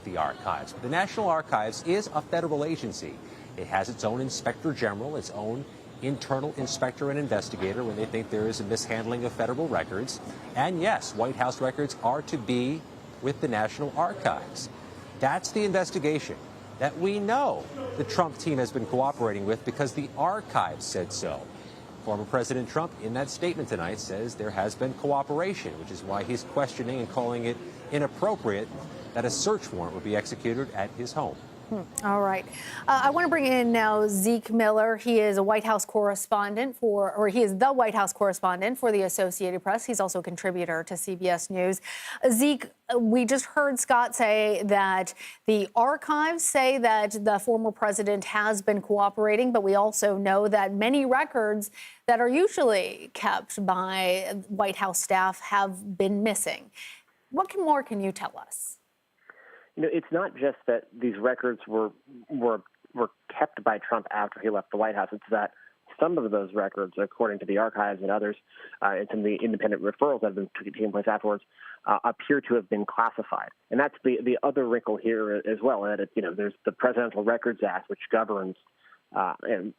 with the archives. The National Archives is a federal agency. It has its own inspector general, its own internal inspector and investigator when they think there is a mishandling of federal records. And yes, White House records are to be with the National Archives. That's the investigation that we know the Trump team has been cooperating with because the archives said so. Former President Trump, in that statement tonight, says there has been cooperation, which is why he's questioning and calling it inappropriate that a search warrant would be executed at his home. All right. I want to bring in now Zeke Miller. He is a White House correspondent he is the White House correspondent for the Associated Press. He's also a contributor to CBS News. Zeke, we just heard Scott say that the archives say that the former president has been cooperating, but we also know that many records that are usually kept by White House staff have been missing. What more can you tell us? It's not just that these records were kept by Trump after he left the White House. It's that some of those records, according to the archives and others, and some of the independent referrals that have been taking place afterwards, appear to have been classified. And that's the other wrinkle here as well. That there's the Presidential Records Act, which governs and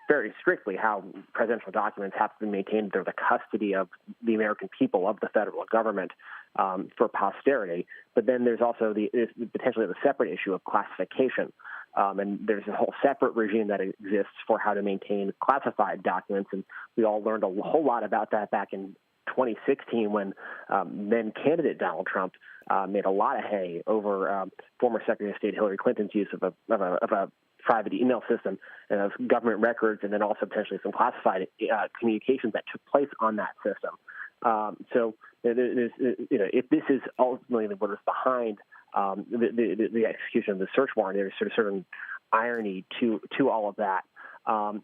very strictly how presidential documents have to be maintained under the custody of the American people, of the federal government, for posterity. But then there's also potentially the separate issue of classification. And there's a whole separate regime that exists for how to maintain classified documents. And we all learned a whole lot about that back in 2016 when then candidate Donald Trump made a lot of hay over former Secretary of State Hillary Clinton's use of a private email system and of government records, and then also potentially some classified communications that took place on that system. So if this is ultimately what is behind the execution of the search warrant, there's sort of certain irony to all of that. And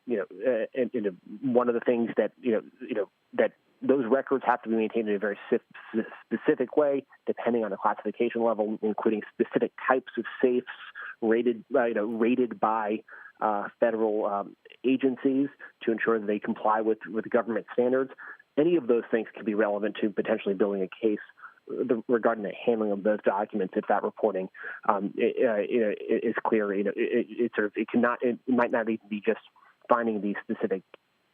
one of the things that that those records have to be maintained in a very specific way, depending on the classification level, including specific types of safes rated by federal agencies to ensure that they comply with government standards. Any of those things could be relevant to potentially building a case regarding the handling of those documents if that reporting is clear. It might not even be just finding these specific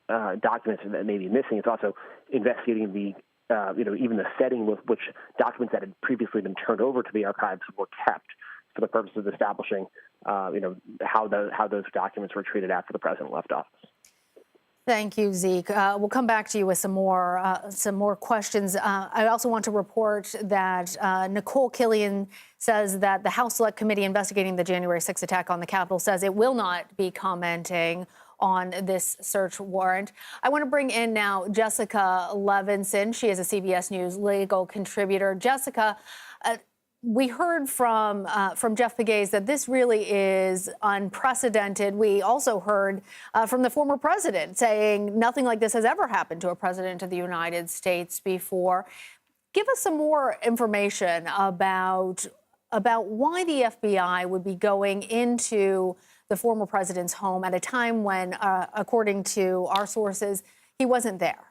documents that may be missing. It's also investigating the even the setting with which documents that had previously been turned over to the archives were kept, for the purpose of establishing how those documents were treated after the president left office. Thank you, Zeke. We'll come back to you with some more questions. I also want to report that Nicole Killian says that the House Select Committee investigating the January 6th attack on the Capitol says it will not be commenting on this search warrant. I want to bring in now Jessica Levinson. She is a CBS News legal contributor. Jessica, we heard from Jeff Pegues that this really is unprecedented. We also heard from the former president saying nothing like this has ever happened to a president of the United States before. Give us some more information about why the FBI would be going into the former president's home at a time when, according to our sources, he wasn't there.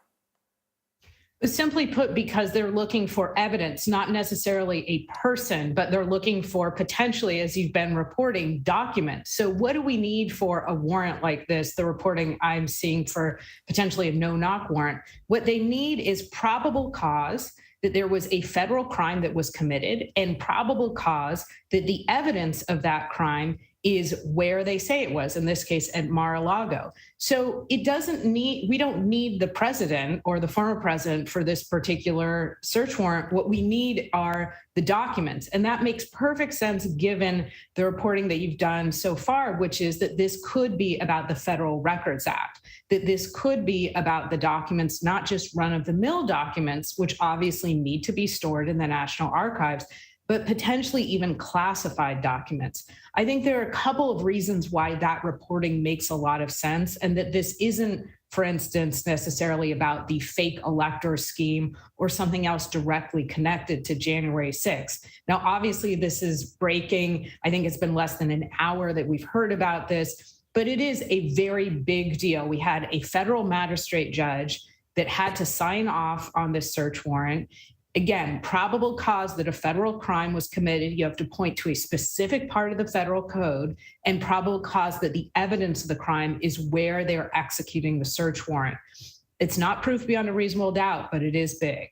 Simply put, because they're looking for evidence, not necessarily a person, but they're looking for potentially, as you've been reporting, documents. So what do we need for a warrant like this, the reporting I'm seeing for potentially a no-knock warrant? What they need is probable cause that there was a federal crime that was committed and probable cause that the evidence of that crime is where they say it was, in this case at Mar-a-Lago. So we don't need the president or the former president for this particular search warrant. What we need are the documents. And that makes perfect sense given the reporting that you've done so far, which is that this could be about the Federal Records Act, that this could be about the documents, not just run-of-the-mill documents, which obviously need to be stored in the National Archives, but potentially even classified documents. I think there are a couple of reasons why that reporting makes a lot of sense, and that this isn't, for instance, necessarily about the fake elector scheme or something else directly connected to January 6th. Now, obviously, this is breaking. I think it's been less than an hour that we've heard about this, but it is a very big deal. We had a federal magistrate judge that had to sign off on this search warrant. Again, probable cause that a federal crime was committed, you have to point to a specific part of the federal code, and probable cause that the evidence of the crime is where they are executing the search warrant. It's not proof beyond a reasonable doubt, but it is big.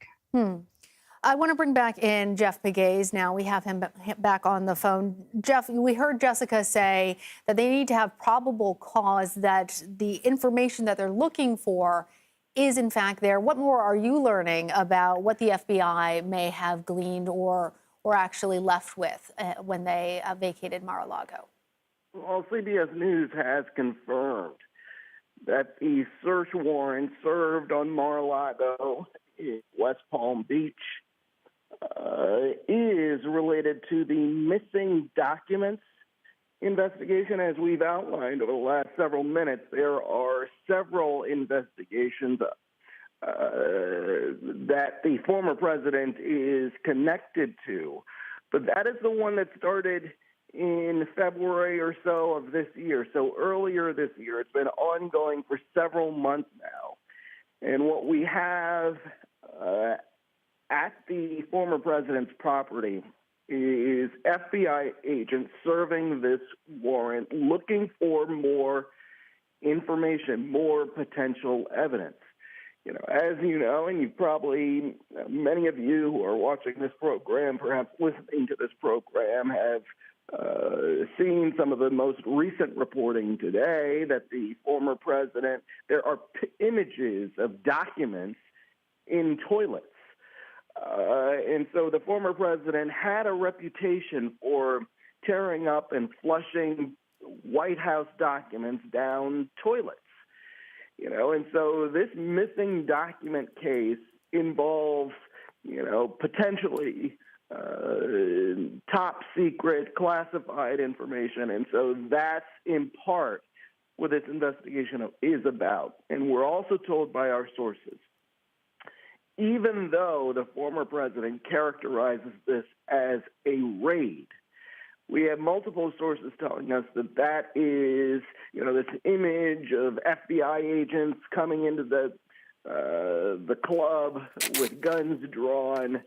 I want to bring back in Jeff Pegues now. We have him back on the phone. Jeff, we heard Jessica say that they need to have probable cause that the information that they're looking for is in fact there. What more are you learning about what the FBI may have gleaned or actually left with when they vacated Mar-a-Lago? Well, CBS News has confirmed that the search warrant served on Mar-a-Lago in West Palm Beach is related to the missing documents investigation. As we've outlined over the last several minutes, there are several investigations that the former president is connected to, but that is the one that started in February or so of this year. So earlier this year, it's been ongoing for several months now. And what we have at the former president's property is FBI agents serving this warrant, looking for more information, more potential evidence. You know, as you know, and you probably, many of you who are watching this program, perhaps listening to this program, have seen some of the most recent reporting today that the former president, there are images of documents in toilets. And so the former president had a reputation for tearing up and flushing White House documents down toilets. You know, and so this missing document case involves, you know, potentially top secret classified information. And so that's in part what this investigation is about. And we're also told by our sources, even though the former president characterizes this as a raid, we have multiple sources telling us that that is, you know, this image of FBI agents coming into the club with guns drawn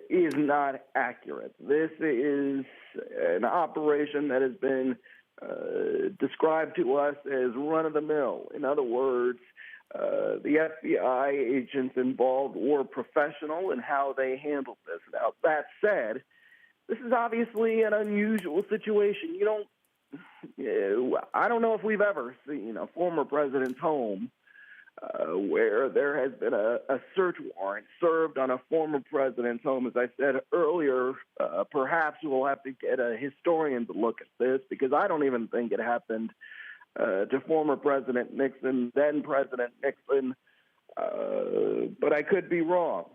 is not accurate. This is an operation that has been described to us as run-of-the-mill. In other words, the FBI agents involved were professional in how they handled this. Now, that said, this is obviously an unusual situation. I don't know if we've ever seen a former president's home where there has been a search warrant served on a former president's home. As I said earlier, perhaps we'll have to get a historian to look at this, because I don't even think it happened to former President Nixon, then President Nixon, but I could be wrong.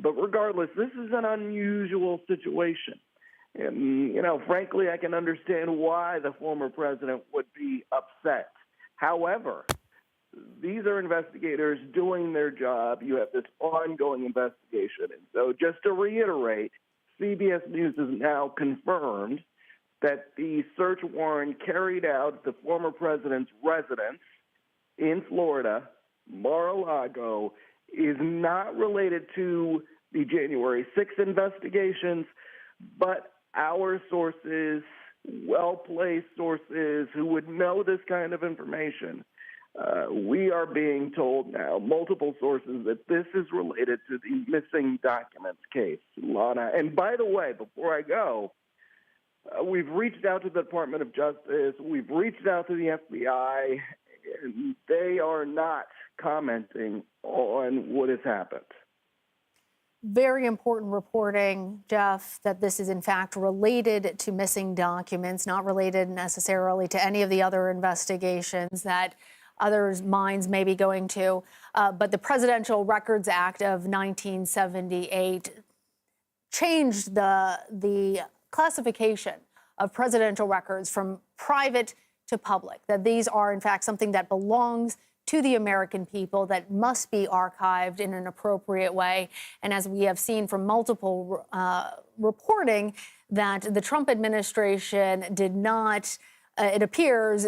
But regardless, this is an unusual situation. And, you know, frankly, I can understand why the former president would be upset. However, these are investigators doing their job. You have this ongoing investigation. And so just to reiterate, CBS News has now confirmed that the search warrant carried out at the former president's residence in Florida, Mar-a-Lago, is not related to the January 6th investigations, but our sources, well-placed sources who would know this kind of information, we are being told now, multiple sources, that this is related to the missing documents case, Lana. And by the way, before I go, we've reached out to the Department of Justice, we've reached out to the FBI, and they are not commenting on what has happened. Very important reporting, Jeff, that this is in fact related to missing documents, not related necessarily to any of the other investigations that others' minds may be going to. But the Presidential Records Act of 1978 changed the classification of presidential records from private to public, that these are in fact something that belongs to the American people, that must be archived in an appropriate way. And as we have seen from multiple reporting, that the Trump administration did not it appears,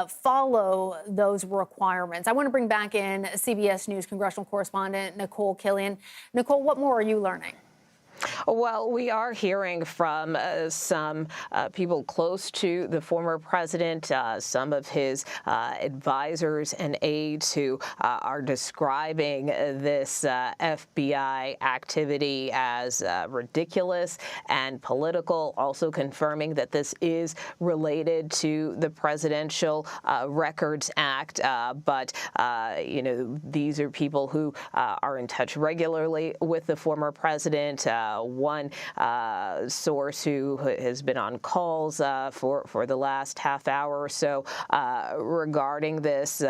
follow those requirements. I want to bring back in CBS News congressional correspondent Nicole Killion. Nicole, what more are you learning? Well, we are hearing from some people close to the former president, some of his advisors and aides who are describing this FBI activity as ridiculous and political, also confirming that this is related to the Presidential Records Act. But these are people who are in touch regularly with the former president. One source who has been on calls for the last half hour or so regarding this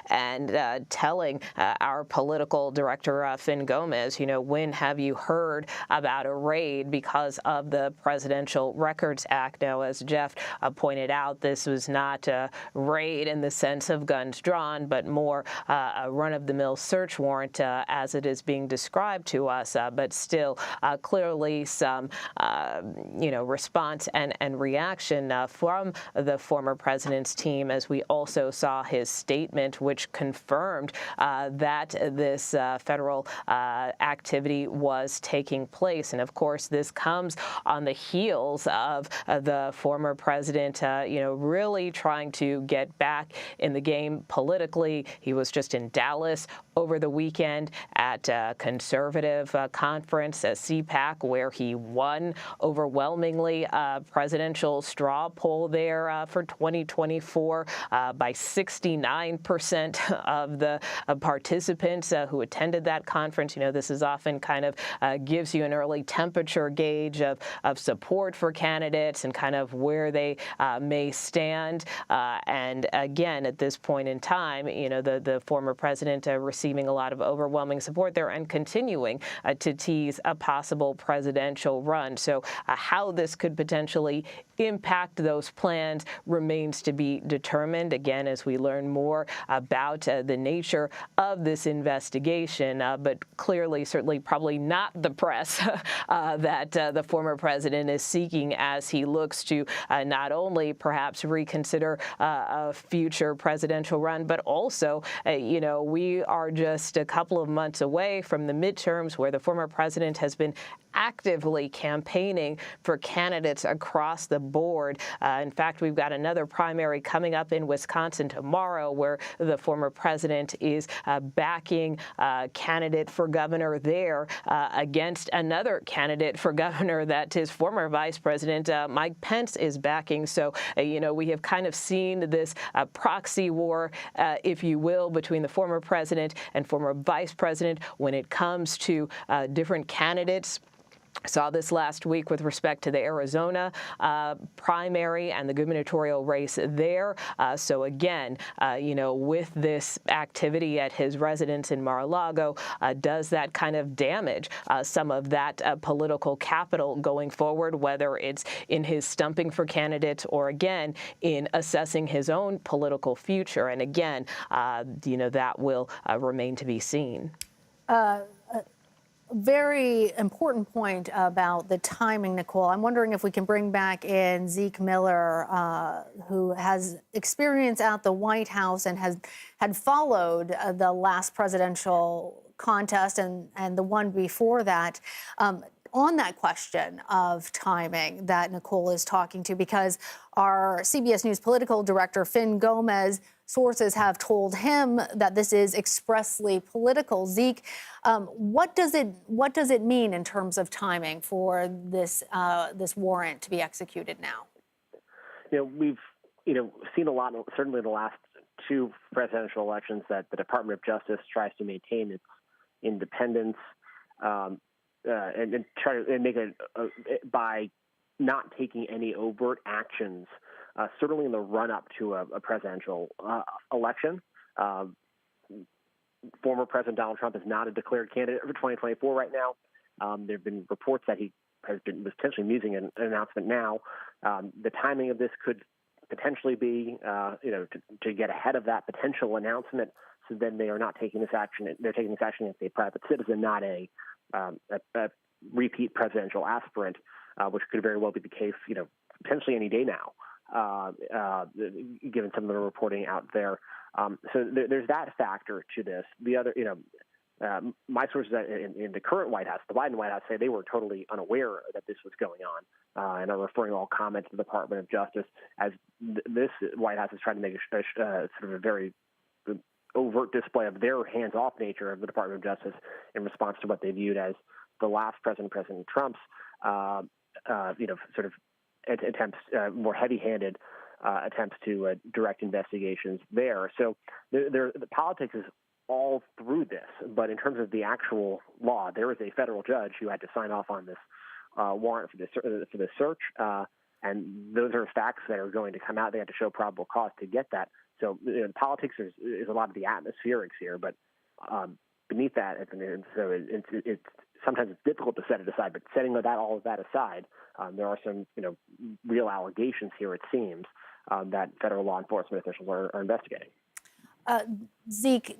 and telling our political director, Finn Gomez, when have you heard about a raid because of the Presidential Records Act? Now, as Jeff pointed out, this was not a raid in the sense of guns drawn, but more a run-of-the-mill search warrant as it is being described to us, but still clearly some, response and reaction from the former president's team, as we also saw his statement, which confirmed that this federal activity was taking place. And of course, this comes on the heels of the former president, really trying to get back in the game politically. He was just in Dallas over the weekend at a conservative conference, CPAC, where he won overwhelmingly a presidential straw poll there for 2024 by 69% of the participants who attended that conference. This is often kind of gives you an early temperature gauge of support for candidates and kind of where they may stand. And again, at this point in time, the former president receiving a lot of overwhelming support there and continuing to tease a possible presidential run. So how this could potentially impact those plans remains to be determined, again, as we learn more about the nature of this investigation. But clearly, certainly probably not the press that the former president is seeking as he looks to not only perhaps reconsider a future presidential run, but also, we are just a couple of months away from the midterms where the former president has been actively campaigning for candidates across the board. In fact, we've got another primary coming up in Wisconsin tomorrow where the former president is backing a candidate for governor there against another candidate for governor that his former vice president, Mike Pence, is backing. So, we have kind of seen this proxy war, if you will, between the former president and former vice president when it comes to different candidates. Saw this last week with respect to the Arizona primary and the gubernatorial race there. So again, with this activity at his residence in Mar-a-Lago, does that kind of damage some of that political capital going forward, whether it's in his stumping for candidates or, again, in assessing his own political future? And again, that will remain to be seen. Very important point about the timing, Nicole. I'm wondering if we can bring back in Zeke Miller, who has experience at the White House and had followed the last presidential contest and the one before that. On that question of timing that Nicole is talking to, because our CBS News political director, Finn Gomez, sources have told him that this is expressly political. Zeke, what does it mean in terms of timing for this warrant to be executed now? We've seen a lot, certainly in the last two presidential elections, that the Department of Justice tries to maintain its independence and try to make it by not taking any overt actions. Certainly in the run-up to a presidential election. Former President Donald Trump is not a declared candidate for 2024 right now. There have been reports that he was potentially musing an announcement now. The timing of this could potentially be, to get ahead of that potential announcement, so then they are not taking this action. They're taking this action as a private citizen, not a repeat presidential aspirant, which could very well be the case, potentially any day now. given some of the reporting out there. So there's that factor to this. The other, my sources in the current White House, the Biden White House, say they were totally unaware that this was going on, and are referring all comments to the Department of Justice as this White House is trying to make a sort of a very overt display of their hands-off nature of the Department of Justice in response to what they viewed as the last President Trump's, sort of attempts, more heavy-handed attempts to direct investigations there. So the politics is all through this, but in terms of the actual law, there is a federal judge who had to sign off on this warrant for this search, and those are facts that are going to come out. They have to show probable cause to get that. So politics is a lot of the atmospherics here, but beneath that, so it's sometimes it's difficult to set it aside. But setting all of that aside, there are some real allegations here. It seems that federal law enforcement officials are investigating. Zeke,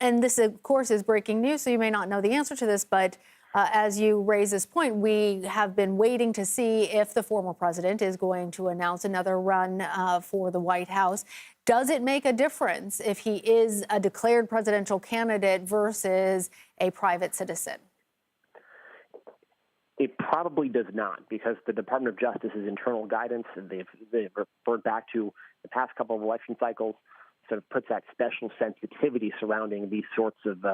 and this, of course, is breaking news, so you may not know the answer to this, but as you raise this point, we have been waiting to see if the former president is going to announce another run for the White House. Does it make a difference if he is a declared presidential candidate versus a private citizen? It probably does not, because the Department of Justice's internal guidance, they've referred back to the past couple of election cycles, sort of puts that special sensitivity surrounding these sorts of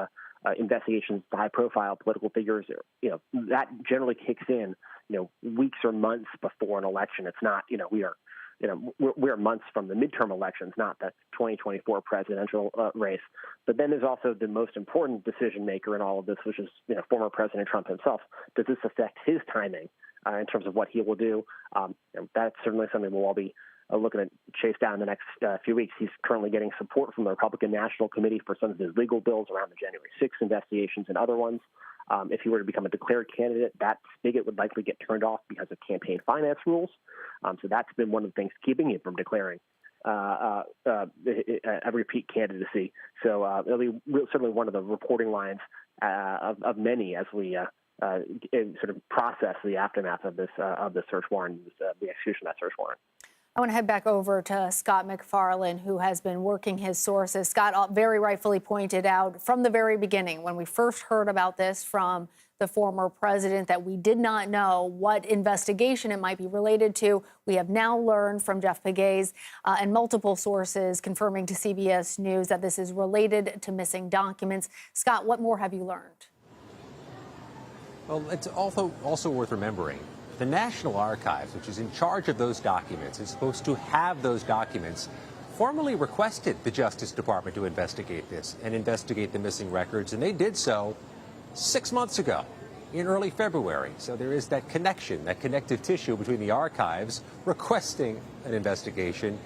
investigations to high-profile political figures. That generally kicks in, weeks or months before an election. It's not, we're months from the midterm elections, not the 2024 presidential race. But then there's also the most important decision maker in all of this, which is former President Trump himself. Does this affect his timing in terms of what he will do? That's certainly something we'll all be looking to chase down in the next few weeks. He's currently getting support from the Republican National Committee for some of his legal bills around the January 6th investigations and other ones. If he were to become a declared candidate, that spigot would likely get turned off because of campaign finance rules. So that's been one of the things keeping him from declaring a repeat candidacy. So it'll be certainly one of the reporting lines of many as we sort of process the aftermath of this search warrant, the execution of that search warrant. I want to head back over to Scott MacFarlane, who has been working his sources. Scott very rightfully pointed out from the very beginning, when we first heard about this from the former president, that we did not know what investigation it might be related to. We have now learned from Jeff Pegues and multiple sources confirming to CBS News that this is related to missing documents. Scott, what more have you learned? Well, it's also worth remembering the National Archives, which is in charge of those documents, is supposed to have those documents, formally requested the Justice Department to investigate this and investigate the missing records, and they did so 6 months ago, in early February. So there is that connection, that connective tissue between the archives requesting an investigation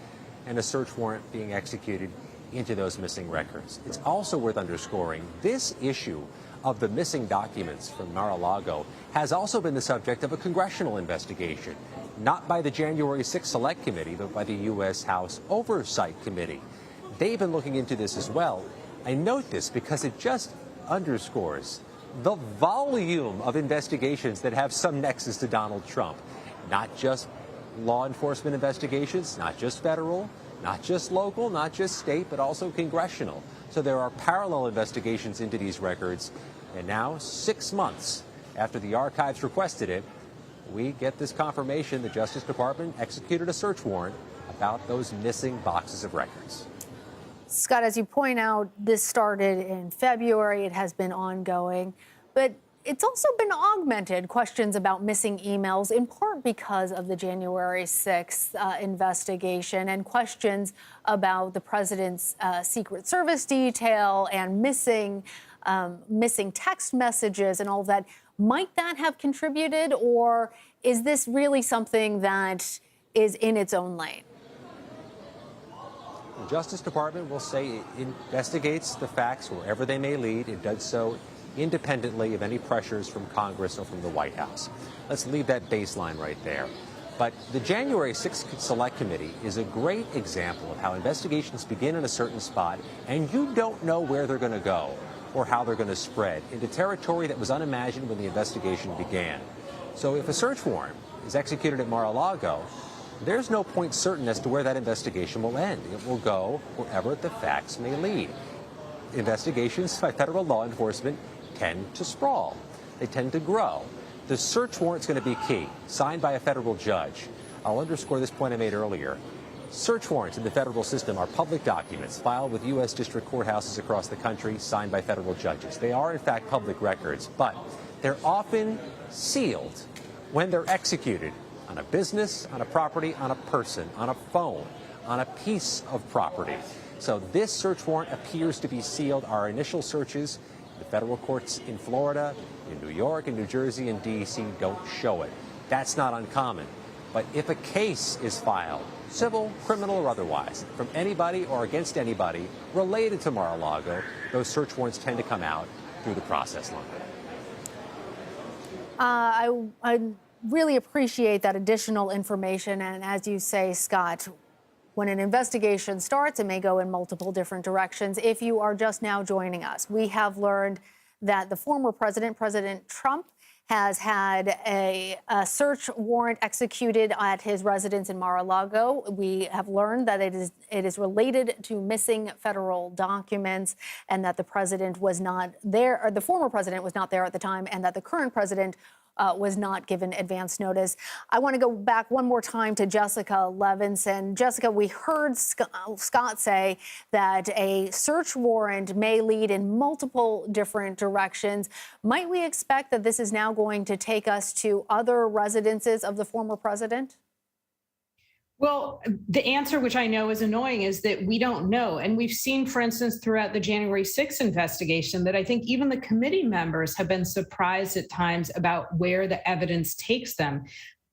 and a search warrant being executed into those missing records. It's also worth underscoring this issue of the missing documents from Mar-a-Lago has also been the subject of a congressional investigation, not by the January 6th Select Committee, but by the U.S. House Oversight Committee. They've been looking into this as well. I note this because it just underscores the volume of investigations that have some nexus to Donald Trump. Not just law enforcement investigations, not just federal, not just local, not just state, but also congressional. So there are parallel investigations into these records. And now, 6 months after the archives requested it, we get this confirmation the Justice Department executed a search warrant about those missing boxes of records. Scott, as you point out, this started in February. It has been ongoing, but it's also been augmented, questions about missing emails, in part because of the January 6th investigation, and questions about the president's Secret Service detail and missing text messages and all of that. Might that have contributed, or is this really something that is in its own lane? The Justice Department will say it investigates the facts wherever they may lead. It does so independently of any pressures from Congress or from the White House. Let's leave that baseline right there. But the January 6th Select Committee is a great example of how investigations begin in a certain spot and you don't know where they're going to go or how they're going to spread into territory that was unimagined when the investigation began. So if a search warrant is executed at Mar-a-Lago, there's no point certain as to where that investigation will end. It will go wherever the facts may lead. Investigations by federal law enforcement tend to sprawl. They tend to grow. The search warrant is going to be key, signed by a federal judge. I'll underscore this point I made earlier. Search warrants in the federal system are public documents filed with U.S. district courthouses across the country, signed by federal judges. They are, in fact, public records, but they're often sealed when they're executed on a business, on a property, on a person, on a phone, on a piece of property. So this search warrant appears to be sealed. Our initial searches, the federal courts in Florida, in New York, in New Jersey, and D.C. don't show it. That's not uncommon. But if a case is filed, civil, criminal, or otherwise, from anybody or against anybody related to Mar-a-Lago, those search warrants tend to come out through the process line. I really appreciate that additional information. And as you say, Scott, when an investigation starts, it may go in multiple different directions. If you are just now joining us, we have learned that the former president, President Trump, has had a search warrant executed at his residence in Mar-a-Lago. We have learned that it is related to missing federal documents, and that the president was not there, or the former president was not there at the time, and that the current president was not given advance notice. I want to go back one more time to Jessica Levinson. Jessica, we heard Scott say that a search warrant may lead in multiple different directions. Might we expect that this is now going to take us to other residences of the former president? Well, the answer, which I know is annoying, is that we don't know. And we've seen, for instance, throughout the January 6th investigation, that I think even the committee members have been surprised at times about where the evidence takes them.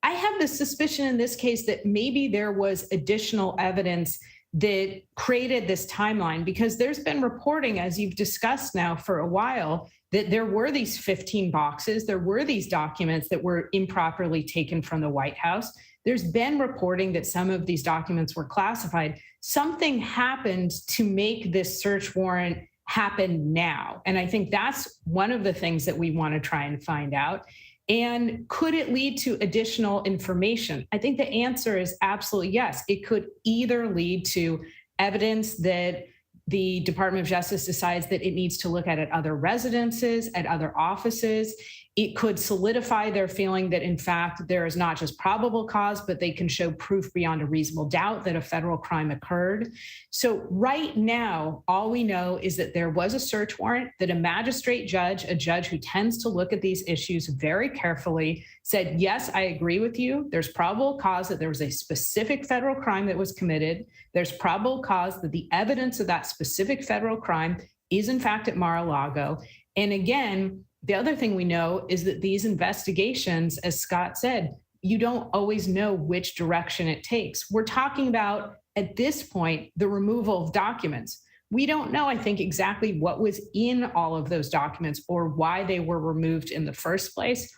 I have the suspicion in this case that maybe there was additional evidence that created this timeline, because there's been reporting, as you've discussed now for a while, that there were these 15 boxes, there were these documents that were improperly taken from the White House. There's been reporting that some of these documents were classified. Something happened to make this search warrant happen now. And I think that's one of the things that we want to try and find out. And could it lead to additional information? I think the answer is absolutely yes. It could either lead to evidence that the Department of Justice decides that it needs to look at other residences, at other offices. It could solidify their feeling that, in fact, there is not just probable cause, but they can show proof beyond a reasonable doubt that a federal crime occurred. So right now, all we know is that there was a search warrant, that a magistrate judge, a judge who tends to look at these issues very carefully, said, yes, I agree with you. There's probable cause that there was a specific federal crime that was committed. There's probable cause that the evidence of that specific federal crime is, in fact, at Mar-a-Lago. And again, the other thing we know is that these investigations, as Scott said, you don't always know which direction it takes. We're talking about, at this point, the removal of documents. We don't know, I think, exactly what was in all of those documents or why they were removed in the first place.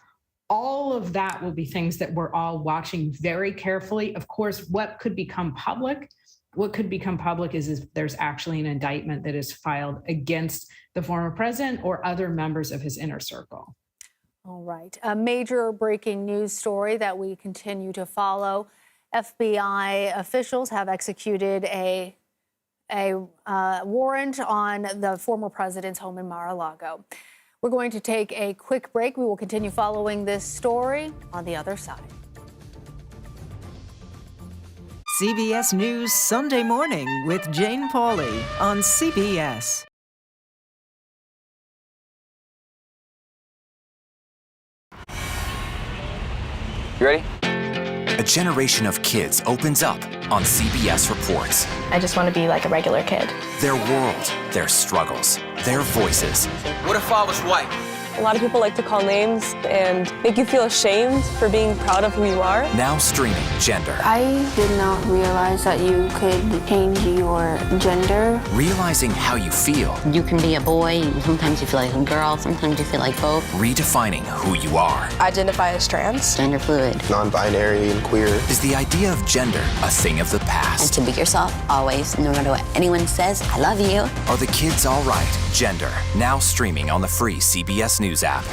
All of that will be things that we're all watching very carefully. Of course, what could become public? What could become public is if there's actually an indictment that is filed against the former president or other members of his inner circle. All right. A major breaking news story that we continue to follow. FBI officials have executed a warrant on the former president's home in Mar-a-Lago. We're going to take a quick break. We will continue following this story on the other side. CBS News Sunday Morning with Jane Pauley on CBS. You ready? A generation of kids opens up on CBS Reports. I just want to be like a regular kid. Their world, their struggles, their voices. What if I was white? A lot of people like to call names and make you feel ashamed for being proud of who you are. Now streaming Gender. I did not realize that you could change your gender. Realizing how you feel. You can be a boy, sometimes you feel like a girl, sometimes you feel like both. Redefining who you are. Identify as trans. Gender fluid. Non-binary and queer. Is the idea of gender a thing of the past? And to be yourself, always, no matter what anyone says, I love you. Are the kids all right? Gender, now streaming on the free CBS News app.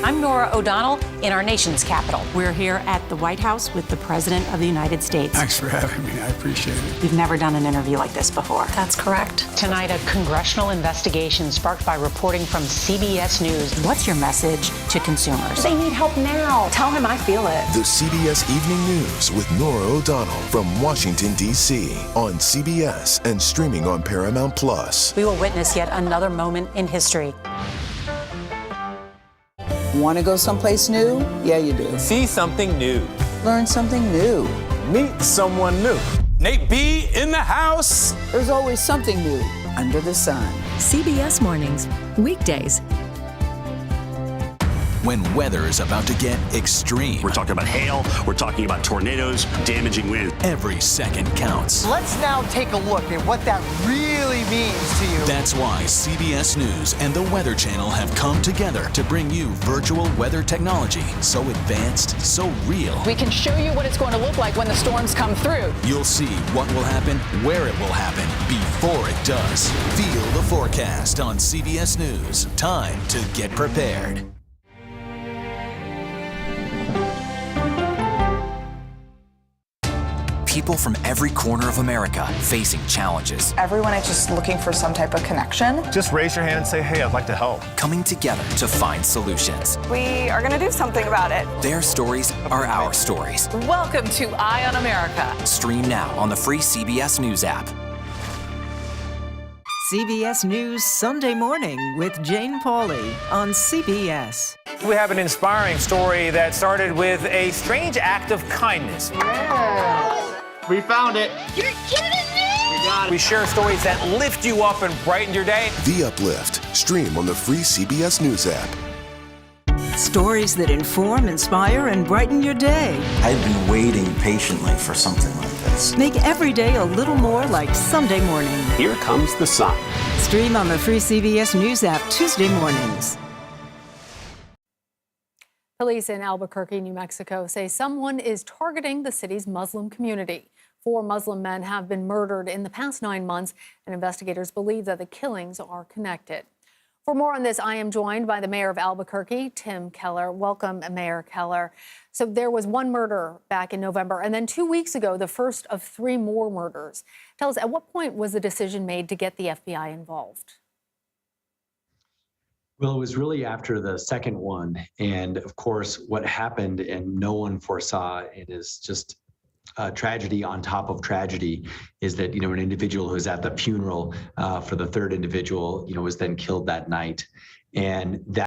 I'm Nora O'Donnell in our nation's capital. We're here at the White House with the President of the United States. Thanks for having me. I appreciate it. We've never done an interview like this before. That's correct. Tonight, a congressional investigation sparked by reporting from CBS News. What's your message to consumers? They need help now. Tell him I feel it. The CBS Evening News with Nora O'Donnell from Washington, D.C. on CBS and streaming on Paramount Plus. We will witness yet another moment in history. Want to go someplace new? Yeah, you do. See something new. Learn something new. Meet someone new. Nate B in the house. There's always something new under the sun. CBS Mornings, weekdays. When weather is about to get extreme. We're talking about hail, we're talking about tornadoes, damaging winds. Every second counts. Let's now take a look at what that really means to you. That's why CBS News and the Weather Channel have come together to bring you virtual weather technology so advanced, so real. We can show you what it's going to look like when the storms come through. You'll see what will happen, where it will happen, before it does. Feel the forecast on CBS News. Time to get prepared. People from every corner of America facing challenges. Everyone is just looking for some type of connection. Just raise your hand and say, hey, I'd like to help. Coming together to find solutions. We are going to do something about it. Their stories are our stories. Welcome to Eye on America. Stream now on the free CBS News app. CBS News Sunday Morning with Jane Pauley on CBS. We have an inspiring story that started with a strange act of kindness. Yeah. We found it. You're kidding me! We share stories that lift you up and brighten your day. The Uplift. Stream on the free CBS News app. Stories that inform, inspire, and brighten your day. I've been waiting patiently for something like this. Make every day a little more like Sunday morning. Here comes the sun. Stream on the free CBS News app Tuesday mornings. Police in Albuquerque, New Mexico say someone is targeting the city's Muslim community. 4 Muslim men have been murdered in the past 9 months, and investigators believe that the killings are connected. For more on this, I am joined by the mayor of Albuquerque, Tim Keller. Welcome, Mayor Keller. So there was one murder back in November, and then 2 weeks ago, the first of 3 more murders. Tell us, at what point was the decision made to get the FBI involved? Well, it was really after the second one. And of course, what happened and no one foresaw, it is just tragedy on top of tragedy, is that, an individual who was at the funeral for the third individual, was then killed that night. And that